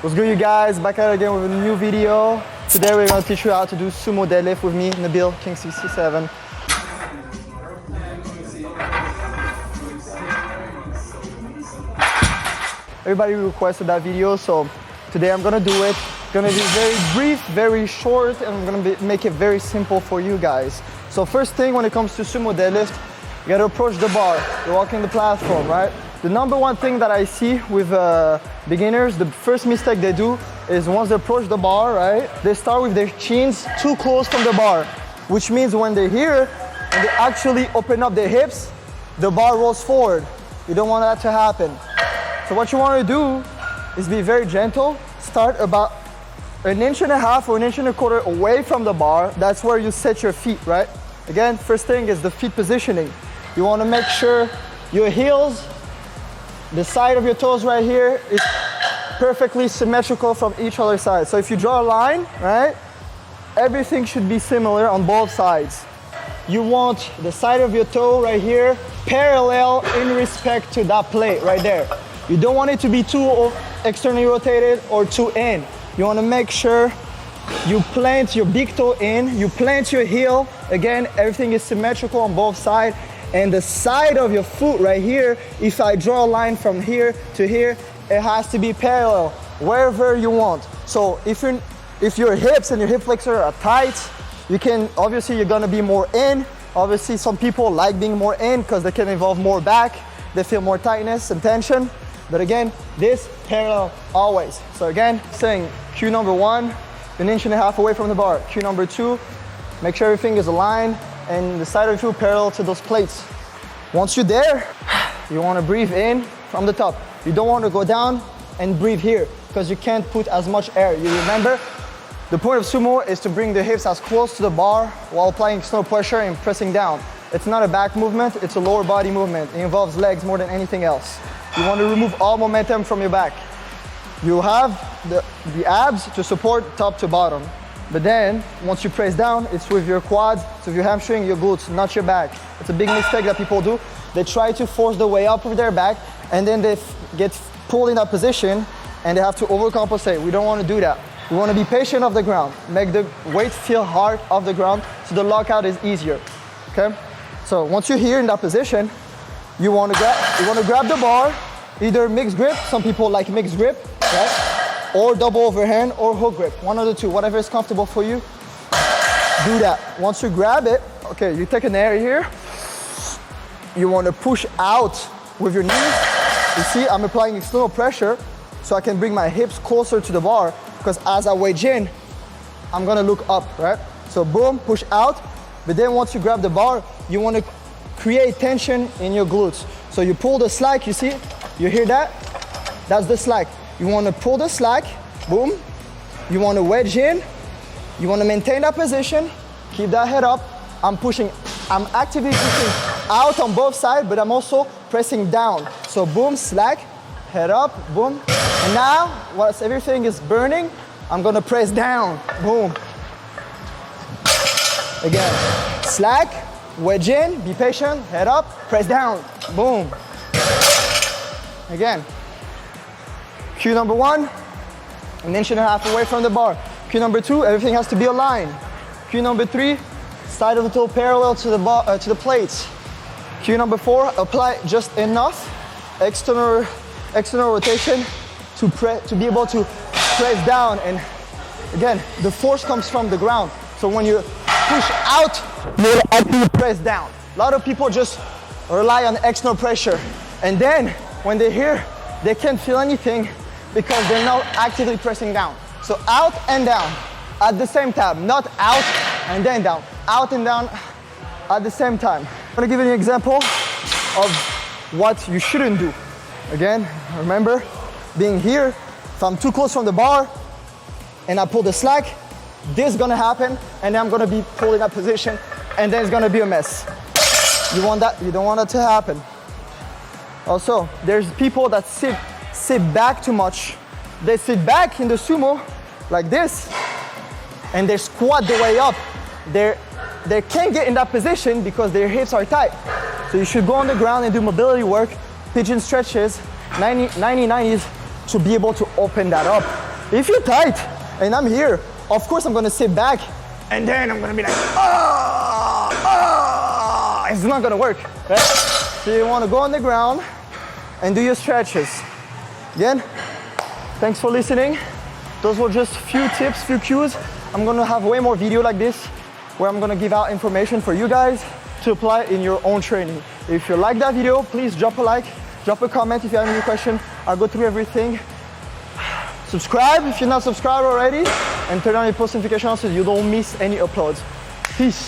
What's good, you guys? Back at it again with a new video. Today we're going to teach you how to do sumo deadlift with me, Nabil, King 67. Everybody requested that video, so today I'm going to do it. It's going to be very brief, very short, and I'm going to make it very simple for you guys. So first thing when it comes to sumo deadlift, you got to approach the bar. You're walking the platform, right? The number one thing that I see with beginners, the first mistake they do is once they approach the bar, right? They start with their chins too close from the bar, which means when they're here and they actually open up their hips, the bar rolls forward. You don't want that to happen. So what you want to do is be very gentle. Start about 1.5 inches or 1.25 inches away from the bar. That's where you set your feet, right? Again, first thing is the feet positioning. You want to make sure your heels, the side of your toes right here is perfectly symmetrical from each other side. So if you draw a line, right, everything should be similar on both sides. You want the side of your toe right here parallel in respect to that plate right there. You don't want it to be too externally rotated or too in. You want to make sure you plant your big toe in, you plant your heel. Again, everything is symmetrical on both sides. And the side of your foot right here, if I draw a line from here to here, it has to be parallel wherever you want. So if your hips and your hip flexor are tight, obviously you're gonna be more in. Obviously some people like being more in because they can involve more back. They feel more tightness and tension. But again, this parallel always. So again, saying cue number 1, 1.5 inches away from the bar. Cue number 2, make sure everything is aligned and the side of your foot parallel to those plates. Once you're there, you want to breathe in from the top. You don't want to go down and breathe here because you can't put as much air. You remember, the point of sumo is to bring the hips as close to the bar while applying external pressure and pressing down. It's not a back movement, it's a lower body movement. It involves legs more than anything else. You want to remove all momentum from your back. You have the abs to support top to bottom. But then, once you press down, it's with your quads, it's with your hamstring, your glutes, not your back. It's a big mistake that people do. They try to force the way up with their back, and then they get pulled in that position, and they have to overcompensate. We don't want to do that. We want to be patient off the ground, make the weight feel hard off the ground, so the lockout is easier, okay? So once you're here in that position, you want to grab the bar, either mixed grip, some people like mixed grip, right? Or double overhand or hook grip, one of the two, whatever is comfortable for you, do that. Once you grab it, okay, you take an air here, you want to push out with your knees. You see, I'm applying external pressure so I can bring my hips closer to the bar because as I wedge in, I'm gonna look up, right? So boom, push out, but then once you grab the bar, you want to create tension in your glutes. So you pull the slack, you see, you hear that? That's the slack. You want to pull the slack, boom. You want to wedge in. You want to maintain that position. Keep that head up. I'm actively pushing out on both sides, but I'm also pressing down. So boom, slack, head up, boom. And now, once everything is burning, I'm gonna press down, boom. Again, slack, wedge in, be patient, head up, press down, boom. Again. Cue number 1, 1.5 inches away from the bar. Cue number 2, everything has to be aligned. Cue number 3, side of the toe parallel to the plates. Cue number 4, apply just enough external rotation to be able to press down. And again, the force comes from the ground. So when you push out, you actually press down. A lot of people just rely on external pressure. And then when they're here, they can't feel anything because they're not actively pressing down. So out and down at the same time, not out and then down, out and down at the same time. I'm gonna give you an example of what you shouldn't do. Again, remember, being here, if I'm too close from the bar and I pull the slack, this is gonna happen and then I'm gonna be pulled in that position and then it's gonna be a mess. You don't want that to happen. Also, there's people that sit back too much. They sit back in the sumo like this and they squat the way up. They can't get in that position because their hips are tight. So you should go on the ground and do mobility work, pigeon stretches, 90s to be able to open that up. If you're tight and I'm here, of course I'm gonna sit back and then I'm gonna be like, ah, ah. It's not gonna work, right? So you wanna go on the ground and do your stretches. Again, thanks for listening. Those were just few tips, few cues. I'm gonna have way more video like this where I'm gonna give out information for you guys to apply in your own training. If you like that video, please drop a like, drop a comment if you have any question. I'll go through everything. Subscribe if you're not subscribed already, and turn on your post notifications so you don't miss any uploads. Peace.